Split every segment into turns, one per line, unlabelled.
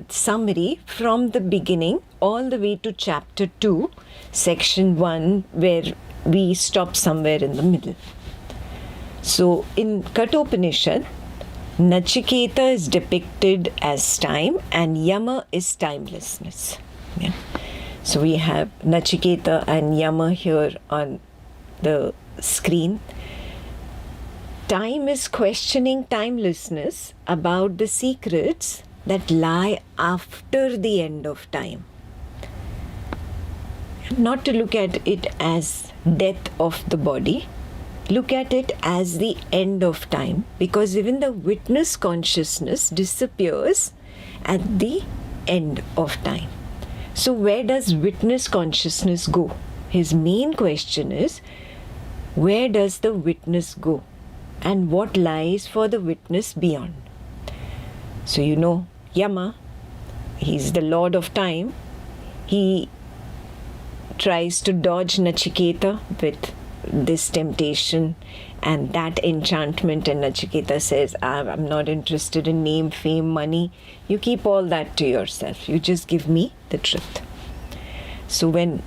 summary from the beginning all the way to chapter 2, section 1, where we stop somewhere in the middle. So in Kathopanishad, Nachiketa is depicted as time and Yama is timelessness. Yeah. So we have Nachiketa and Yama here on the screen. Time is questioning timelessness about the secrets that lie after the end of time. Not to look at it as death of the body, look at it as the end of time, because even the witness consciousness disappears at the end of time. So where does witness consciousness go? His main question is, where does the witness go? And what lies for the witness beyond? So you know, Yama, he's the lord of time. He tries to dodge Nachiketa with this temptation and that enchantment, and Nachiketa says, I'm not interested in name, fame, money. You keep all that to yourself. You just give me the truth. So when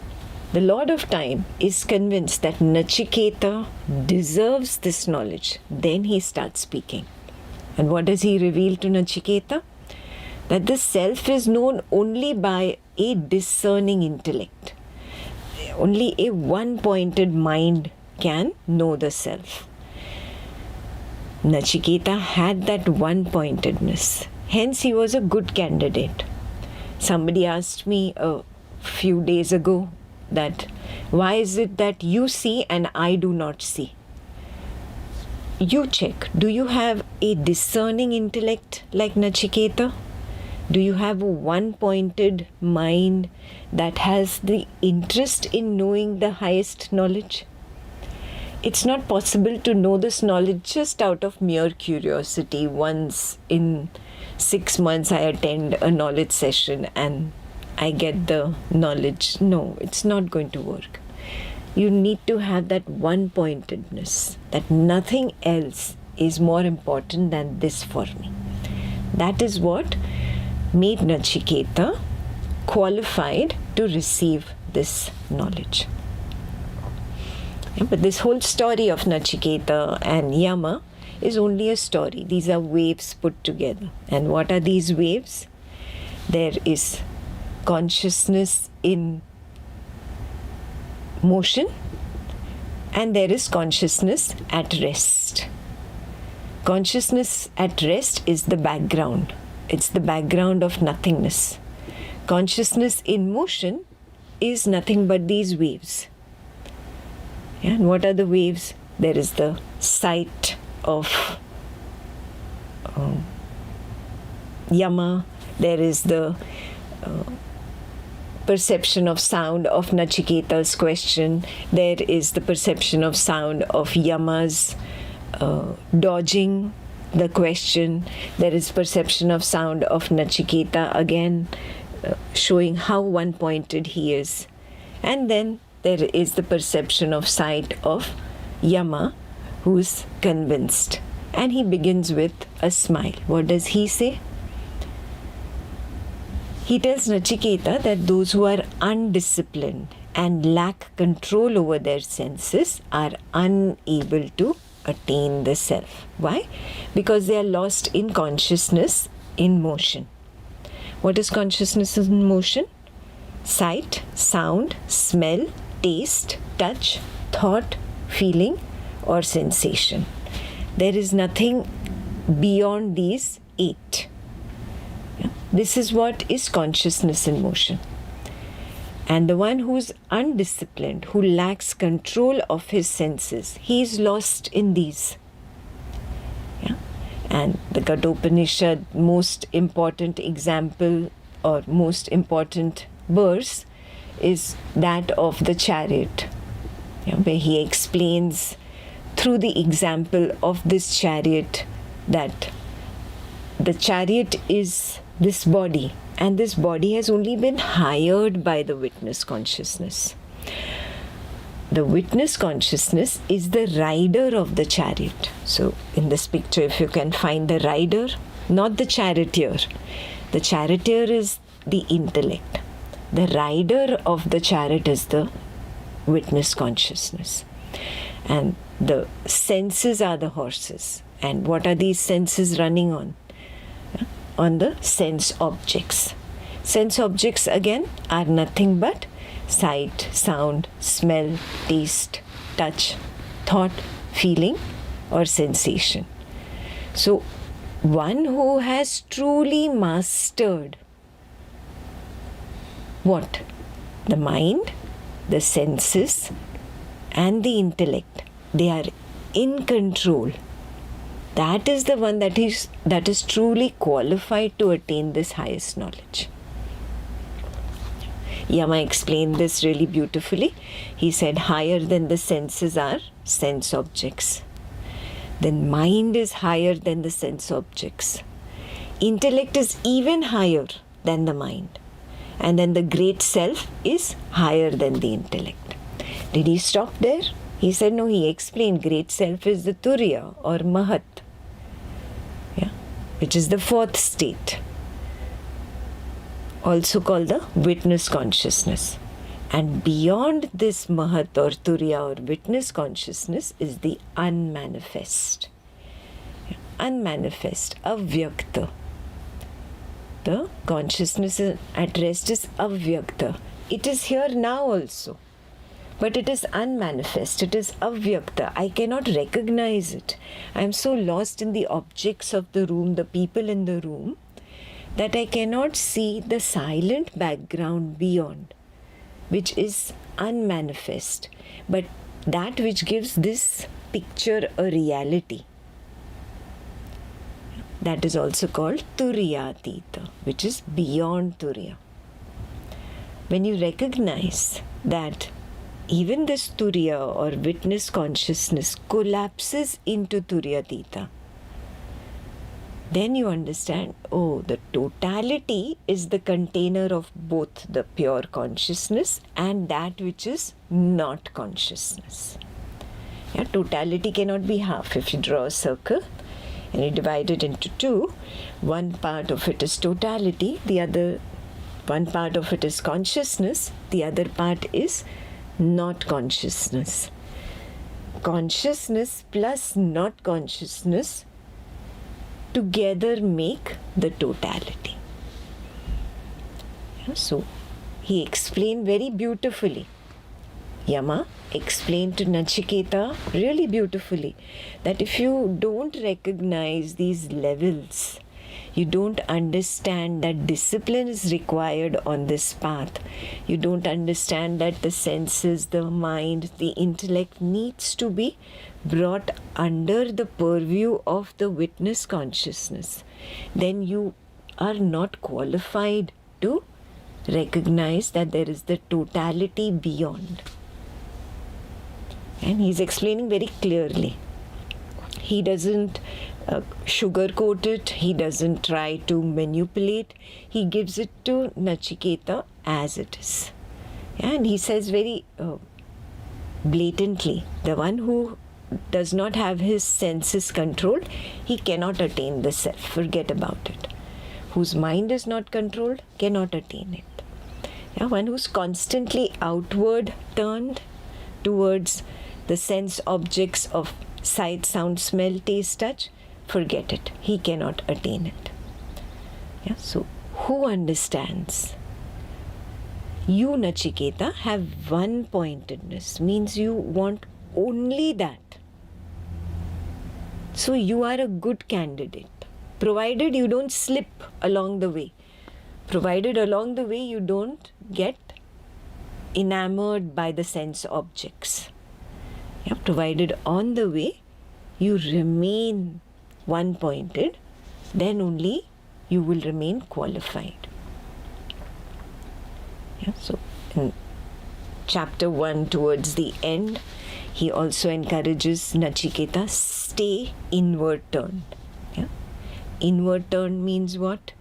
the Lord of Time is convinced that Nachiketa deserves this knowledge, then he starts speaking. And what does he reveal to Nachiketa? That the self is known only by a discerning intellect. Only a one-pointed mind can know the self. Nachiketa had that one-pointedness. Hence, he was a good candidate. Somebody asked me a few days ago that why is it that you see and I do not see? You check. Do you have a discerning intellect like Nachiketa? Do you have a one-pointed mind that has the interest in knowing the highest knowledge? It's not possible to know this knowledge just out of mere curiosity. Once in 6 months I attend a knowledge session and I get the knowledge. No, it's not going to work. You need to have that one-pointedness, that nothing else is more important than this for me. That is what made Nachiketa qualified to receive this knowledge. Yeah, but this whole story of Nachiketa and Yama is only a story. These are waves put together. And what are these waves? There is consciousness in motion and there is consciousness at rest. Consciousness at rest is the background. It's the background of nothingness. Consciousness in motion is nothing but these waves. Yeah, and what are the waves? There is the sight of Yama. There is the perception of sound of Nachiketa's question. There is the perception of sound of Yama's dodging the question. There is perception of sound of Nachiketa again showing how one-pointed he is. And then there is the perception of sight of Yama, who's convinced. And he begins with a smile. What does he say? He tells Nachiketa that those who are undisciplined and lack control over their senses are unable to attain the self. Why? Because they are lost in consciousness in motion. What is consciousness in motion? Sight, sound, smell, taste, touch, thought, feeling, or sensation. There is nothing beyond these 8. This is what is consciousness in motion. And the one who is undisciplined, who lacks control of his senses, he is lost in these. Yeah? And the Kathopanishad most important example or most important verse is that of the chariot, where he explains through the example of this chariot that the chariot is this body, and this body has only been hired by the witness consciousness. The witness consciousness is the rider of the chariot. So in this picture, if you can find the rider, not the charioteer. The charioteer is the intellect. The rider of the chariot is the witness consciousness. And the senses are the horses. And what are these senses running on? On the sense objects. Sense objects again are nothing but sight, sound, smell, taste, touch, thought, feeling or sensation. So one who has truly mastered what? The mind, the senses and the intellect. They are in control. That is the one that is truly qualified to attain this highest knowledge. Yama explained this really beautifully. He said higher than the senses are sense objects. Then mind is higher than the sense objects. Intellect is even higher than the mind. And then the great self is higher than the intellect. Did he stop there? He said no, he explained great self is the Turiya or Mahat, which is the fourth state, also called the witness consciousness. And beyond this Mahat or Turiya or witness consciousness is the unmanifest. Unmanifest, avyakta. The consciousness at rest is avyakta. It is here now also. But it is unmanifest, it is avyakta. I cannot recognize it. I am so lost in the objects of the room, the people in the room, that I cannot see the silent background beyond, which is unmanifest. But that which gives this picture a reality. That is also called Turiyatita, which is beyond Turiya. When you recognize that even this Turiya or witness consciousness collapses into Turiyatita, then you understand, oh, the totality is the container of both the pure consciousness and that which is not consciousness. Totality cannot be half. If you draw a circle and you divide it into two, one part of it is totality, one part of it is consciousness, the other part is not consciousness. Consciousness plus not consciousness together make the totality. So he explained very beautifully. Yama explained to Nachiketa really beautifully that if you don't recognize these levels, you don't understand that discipline is required on this path. You don't understand that the senses, the mind, the intellect needs to be brought under the purview of the witness consciousness. Then you are not qualified to recognize that there is the totality beyond. And he's explaining very clearly. He doesn't sugarcoat it. He doesn't try to manipulate. He gives it to Nachiketa as it is. And he says very blatantly, the one who does not have his senses controlled, he cannot attain the self. Forget about it. Whose mind is not controlled cannot attain it. One who's constantly outward turned towards the sense objects of sight, sound, smell, taste, touch, forget it. He cannot attain it. So, who understands? You, Nachiketa, have one-pointedness, means you want only that. So, you are a good candidate, provided you don't slip along the way. Provided along the way you don't get enamored by the sense objects. Provided on the way you remain one-pointed, then only you will remain qualified. So in chapter 1 towards the end, he also encourages Nachiketa, stay inward turned. Inward turned means what?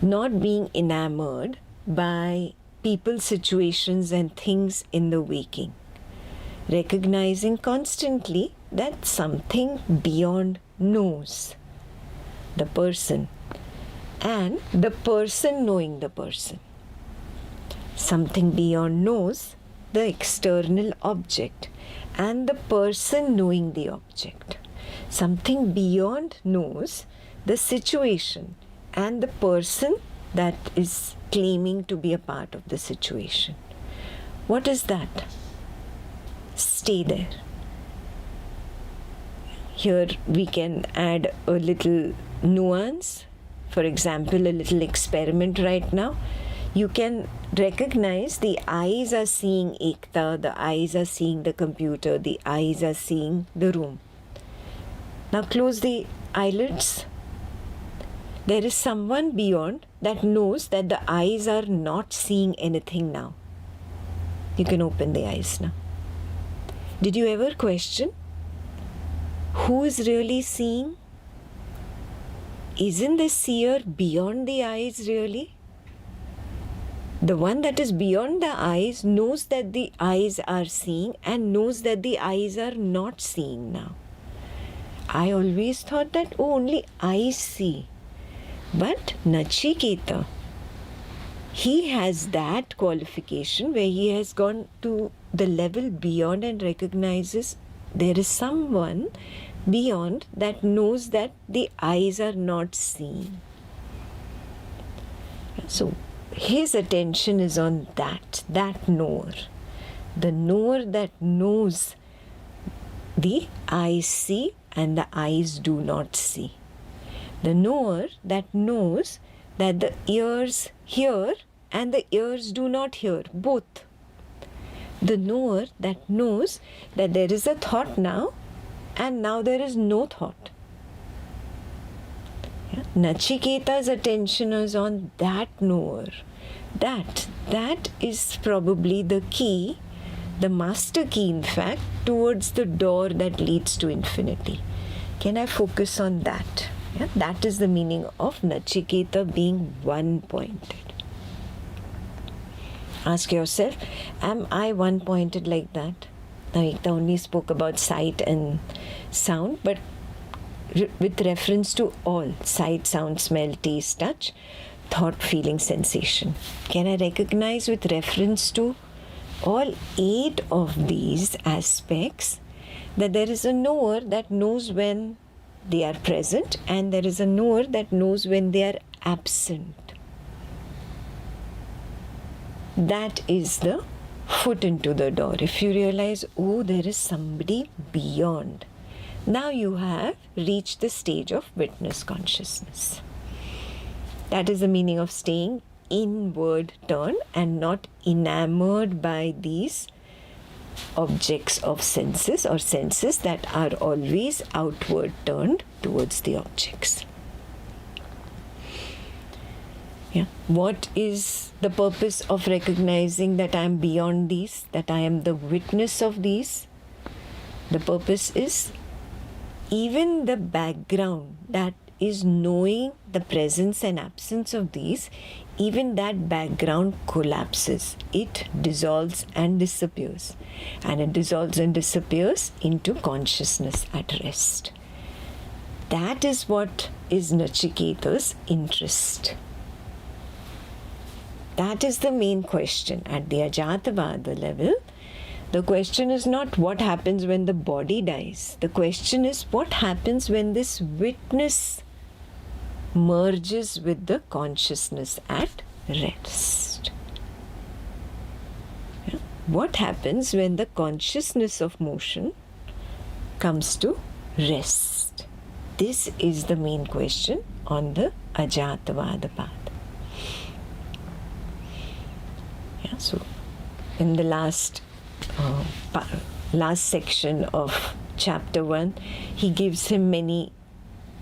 Not being enamored by people, situations and things in the waking. Recognizing constantly that something beyond knows the person. and the person knowing the person. Something beyond knows the external object and the person knowing the object. Something beyond knows the situation and the person that is claiming to be a part of the situation. What is that? Stay there. Here we can add a little nuance. For example, a little experiment right now. You can recognize the eyes are seeing Ekta, the eyes are seeing the computer, the eyes are seeing the room. Now close the eyelids. There is someone beyond that knows that the eyes are not seeing anything now. You can open the eyes now. Did you ever question who is really seeing? Isn't the seer beyond the eyes really? The one that is beyond the eyes knows that the eyes are seeing and knows that the eyes are not seeing now. I always thought that only eyes see. But Nachiketa, he has that qualification where he has gone to the level beyond and recognizes there is someone beyond that knows that the eyes are not seeing. So his attention is on that knower. The knower that knows the eyes see and the eyes do not see. The knower that knows that the ears hear and the ears do not hear, both. The knower that knows that there is a thought now and now there is no thought. Yeah? Nachiketa's attention is on that knower. That is probably the key, the master key in fact, towards the door that leads to infinity. Can I focus on that? Yeah? That is the meaning of Nachiketa being one-pointed. Ask yourself, am I one-pointed like that? Now, Ekta only spoke about sight and sound, but with reference to all sight, sound, smell, taste, touch, thought, feeling, sensation. Can I recognize with reference to all 8 of these aspects that there is a knower that knows when they are present and there is a knower that knows when they are absent? That is the foot into the door. If you realize, oh, there is somebody beyond, now you have reached the stage of witness consciousness. That is the meaning of staying inward turned and not enamored by these objects of senses or senses that are always outward turned towards the objects. Yeah. What is the purpose of recognizing that I am beyond these, that I am the witness of these? The purpose is even the background that is knowing the presence and absence of these, even that background collapses. It dissolves and disappears. And it dissolves and disappears into consciousness at rest. That is what is Nachiketa's interest. That is the main question. At the Ajatavada level, the question is not what happens when the body dies. The question is what happens when this witness merges with the consciousness at rest. Yeah. What happens when the consciousness of motion comes to rest? This is the main question on the Ajatavada path. Yeah, so in the last section of chapter 1, he gives him many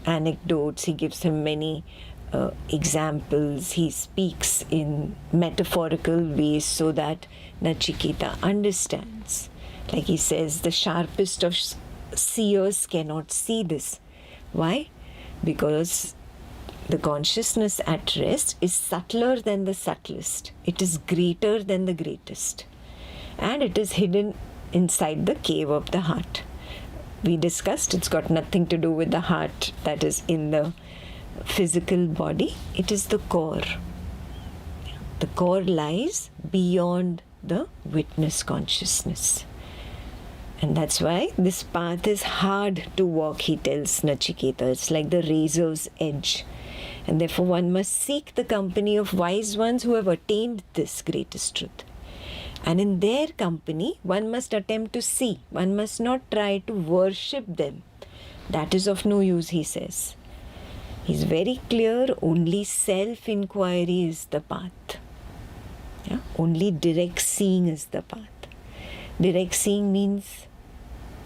anecdotes, he gives him many examples, he speaks in metaphorical ways so that Nachiketa understands. Like he says, the sharpest of seers cannot see this. Why? Because the consciousness at rest is subtler than the subtlest. It is greater than the greatest. And it is hidden inside the cave of the heart. We discussed it's got nothing to do with the heart that is in the physical body, it is the core. The core lies beyond the witness consciousness. And that's why this path is hard to walk, he tells Nachiketa. It's like the razor's edge. And therefore one must seek the company of wise ones who have attained this greatest truth. And in their company, one must attempt to see. One must not try to worship them. That is of no use, he says. He's very clear, only self-inquiry is the path. Yeah? Only direct seeing is the path. Direct seeing means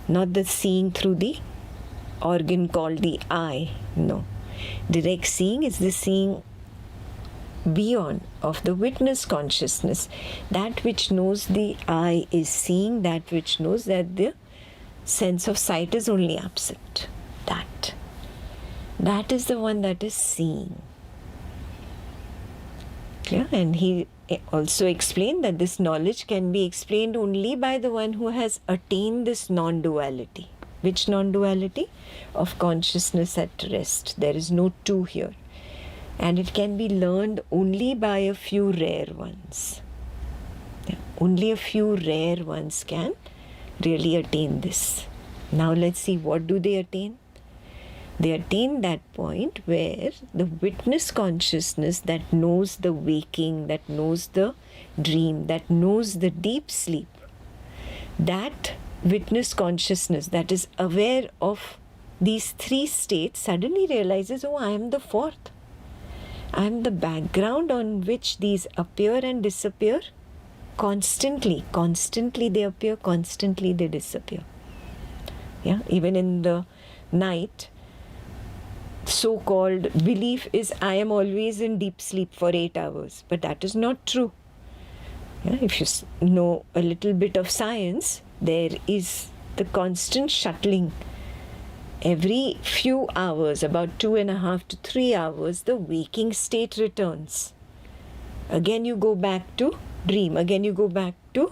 not the seeing through the organ called the eye. No. Direct seeing is the seeing beyond of the witness consciousness. That which knows the eye is seeing, that which knows that the sense of sight is only absent. That is the one that is seeing. Yeah, and he also explained that this knowledge can be explained only by the one who has attained this non-duality. Which non-duality? Of consciousness at rest. There is no two here. And it can be learned only by a few rare ones. Yeah, only a few rare ones can really attain this. Now let's see, what do they attain? They attain that point where the witness consciousness that knows the waking, that knows the dream, that knows the deep sleep, that witness consciousness that is aware of these three states suddenly realizes, oh, I am the fourth. I am the background on which these appear and disappear constantly. Constantly they appear, constantly they disappear. Yeah, even in the night, so-called belief is I am always in deep sleep for 8 hours. But that is not true. Yeah, if you know a little bit of science, there is the constant shuttling. Every few hours, about 2.5 to 3 hours, the waking state returns. Again you go back to dream. Again you go back to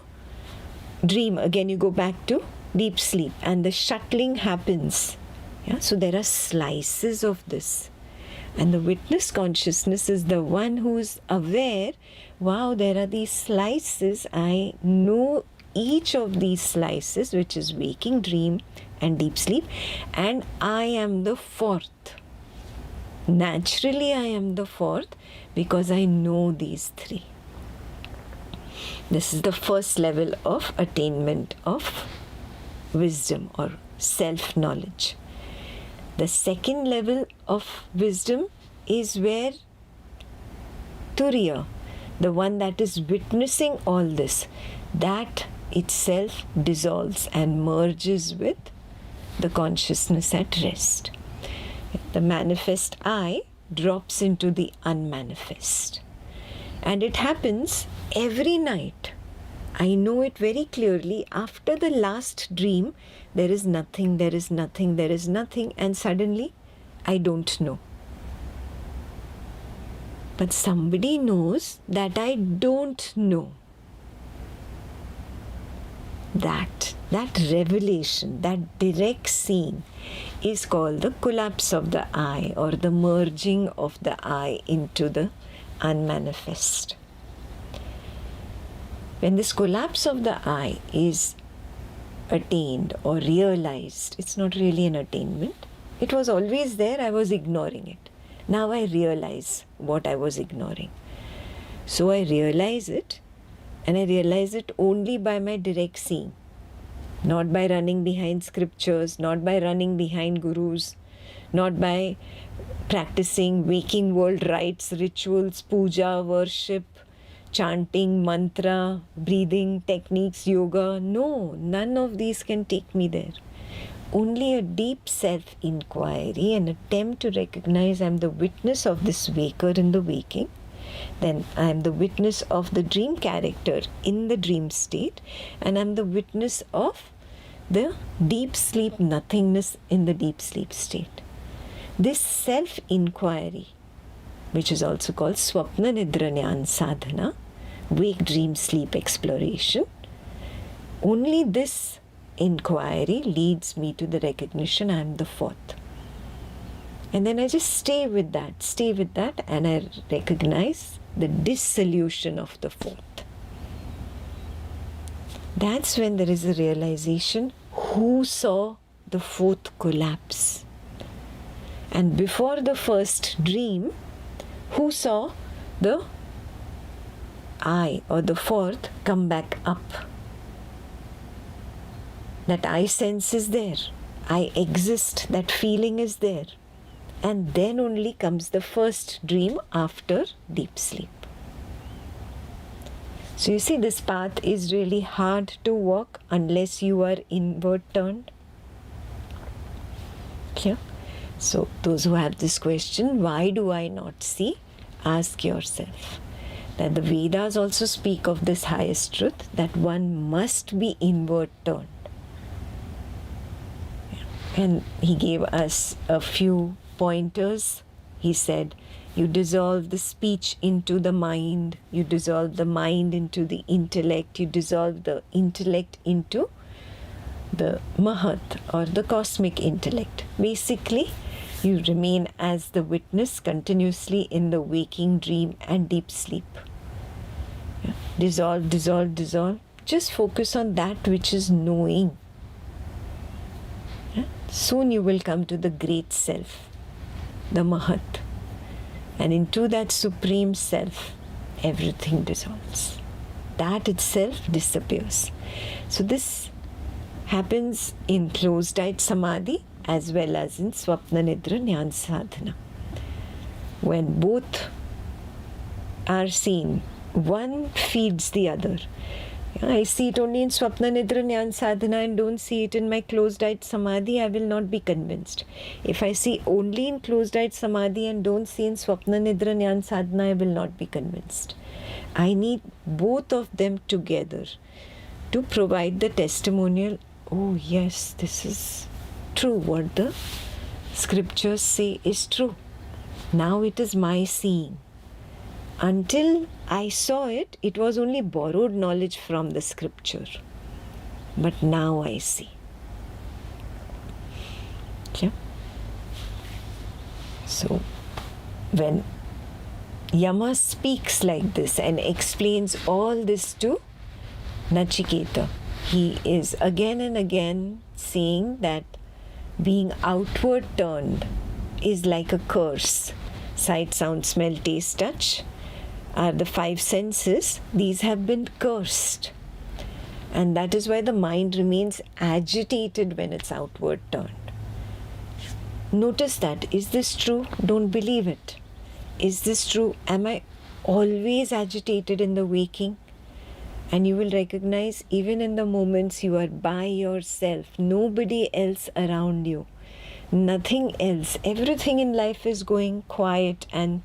dream. Again you go back to deep sleep. And the shuttling happens. Yeah, so there are slices of this. And the witness consciousness is the one who is aware, wow, there are these slices. I know each of these slices, which is waking, dream, and deep sleep. And I am the fourth. Naturally, I am the fourth because I know these three. This is the first level of attainment of wisdom or self-knowledge. The second level of wisdom is where Turiya, the one that is witnessing all this, that itself dissolves and merges with the consciousness at rest. The manifest I drops into the unmanifest. And it happens every night. I know it very clearly. After the last dream, there is nothing, there is nothing, there is nothing, and suddenly I don't know. But somebody knows that I don't know. That revelation, that direct seeing is called the collapse of the I, or the merging of the I into the unmanifest. When this collapse of the I is attained or realized, it's not really an attainment. It was always there, I was ignoring it. Now I realize what I was ignoring. So I realize it, and I realize it only by my direct seeing. Not by running behind scriptures, not by running behind gurus, not by practicing waking world rites, rituals, puja, worship, chanting, mantra, breathing techniques, yoga. No, none of these can take me there. Only a deep self-inquiry, an attempt to recognize I am the witness of this waker in the waking. Then I am the witness of the dream character in the dream state, and I am the witness of the deep sleep nothingness in the deep sleep state. This self-inquiry, which is also called Swapna Nidra Jnana Sadhana, wake, dream, sleep exploration, only this inquiry leads me to the recognition I am the fourth. And then I just stay with that, and I recognize the dissolution of the fourth. That's when there is a realization, who saw the fourth collapse? And before the first dream, who saw the I or the fourth come back up? That I sense is there. I exist. That feeling is there. And then only comes the first dream after deep sleep. So you see, this path is really hard to walk unless you are inward turned. Clear? So those who have this question, why do I not see? Ask yourself. That the Vedas also speak of this highest truth, that one must be inward turned. And he gave us a few pointers. He said, you dissolve the speech into the mind, you dissolve the mind into the intellect, you dissolve the intellect into the Mahat or the cosmic intellect. Basically, you remain as the witness continuously in the waking, dream and deep sleep. Yeah. Dissolve, dissolve, dissolve. Just focus on that which is knowing. Yeah. Soon you will come to the great self, the Mahat. And into that supreme self, everything dissolves. That itself disappears. So this happens in closed-eyed samadhi as well as in swapna nidra jnana sadhana. When both are seen, one feeds the other. I see it only in swapna nidra jnana sadhana and don't see it in my closed-eyed samadhi, I will not be convinced. If I see only in closed-eyed samadhi and don't see in swapna nidra jnana sadhana, I will not be convinced. I need both of them together to provide the testimonial, oh yes, this is true, what the scriptures say is true. Now it is my seeing. Until I saw it, it was only borrowed knowledge from the scripture. But now I see. Okay? So, when Yama speaks like this and explains all this to Nachiketa, he is again and again saying that being outward turned is like a curse. Sight, sound, smell, taste, touch are the five senses. These have been cursed. And that is why the mind remains agitated when it's outward turned. Notice that. Is this true? Don't believe it. Is this true? Am I always agitated in the waking? And you will recognize even in the moments you are by yourself, nobody else around you, nothing else, everything in life is going quiet and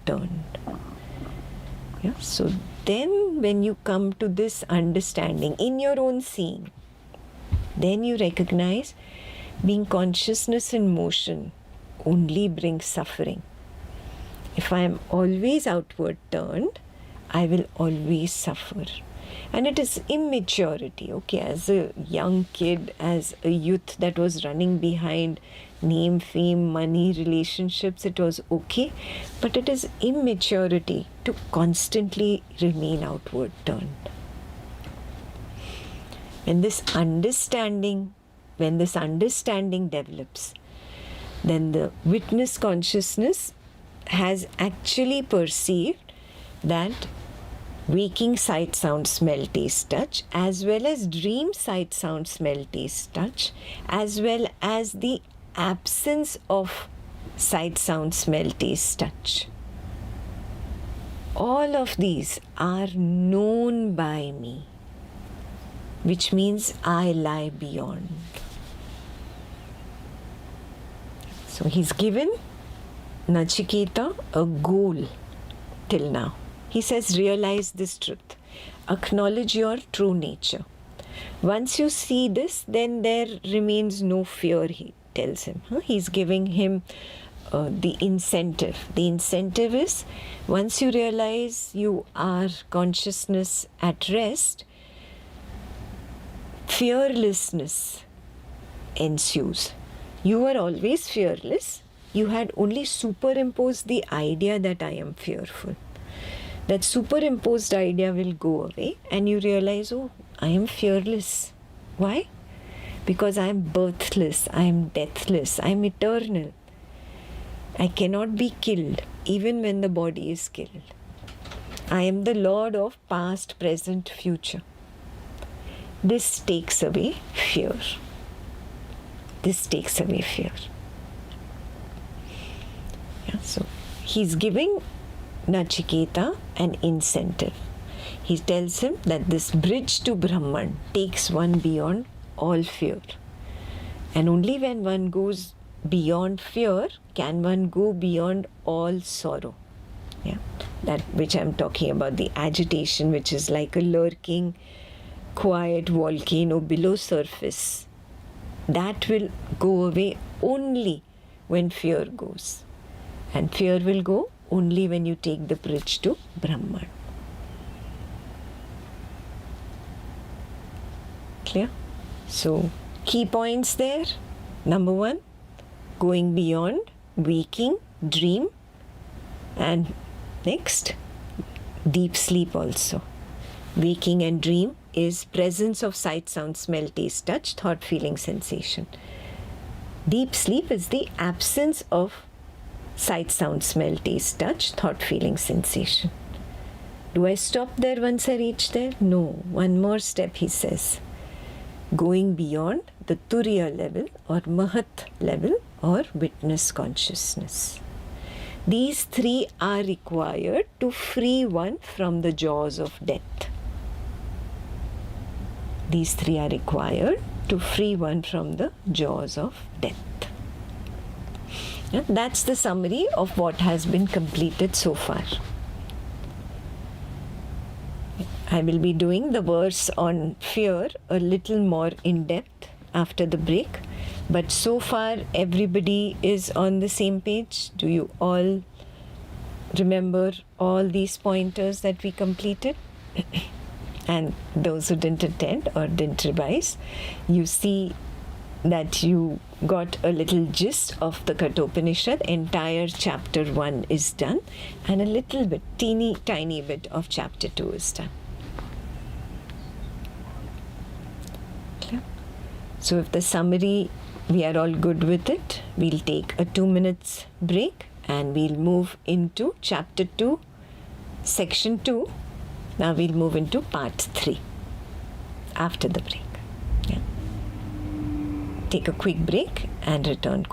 turned. Yeah? So then when you come to this understanding in your own seeing, then you recognize being consciousness in motion only brings suffering. If I am always outward turned, I will always suffer. And it is immaturity, okay, as a young kid, as a youth that was running behind name, fame, money, relationships, it was okay. But it is immaturity to constantly remain outward turned. When this understanding develops, then the witness consciousness has actually perceived that waking sight, sound, smell, taste, touch, as well as dream sight, sound, smell, taste, touch, as well as the absence of sight, sound, smell, taste, touch. All of these are known by me, which means I lie beyond. So he's given Nachiketa a goal till now. He says, realize this truth. Acknowledge your true nature. Once you see this, then there remains no fear, he tells him. He's giving him the incentive. The incentive is, once you realize you are consciousness at rest, fearlessness ensues. You were always fearless. You had only superimposed the idea that I am fearful. That superimposed idea will go away and you realize, oh, I am fearless. Why? Because I am birthless, I am deathless, I am eternal. I cannot be killed even when the body is killed. I am the Lord of past, present, future. This takes away fear. This takes away fear. Yeah, so he's giving Nachiketa an incentive. He tells him that this bridge to Brahman takes one beyond all fear. And only when one goes beyond fear can one go beyond all sorrow. Yeah, that which I'm talking about, the agitation which is like a lurking, quiet volcano below surface. That will go away only when fear goes. And fear will go only when you take the bridge to Brahman. Clear? So, key points there. Number 1, going beyond waking, dream, and next, deep sleep also. Waking and dream is presence of sight, sound, smell, taste, touch, thought, feeling, sensation. Deep sleep is the absence of sight, sound, smell, taste, touch, thought, feeling, sensation. Do I stop there once I reach there? No. One more step, he says. Going beyond the Turiya level or Mahat level or witness consciousness. These 3 are required to free one from the jaws of death. These 3 are required to free one from the jaws of death. Yeah, that's the summary of what has been completed so far. I will be doing the verse on fear a little more in depth after the break. But so far, everybody is on the same page. Do you all remember all these pointers that we completed? And those who didn't attend or didn't revise, you see that you got a little gist of the Kathopanishad. Entire chapter 1 is done, and a little bit, tiny bit of chapter 2 is done. Clear? So if the summary, we are all good with it, we'll take a 2 minutes break and we'll move into chapter 2, section 2. Now we'll move into part 3 after the break. Yeah. Take a quick break and return quickly.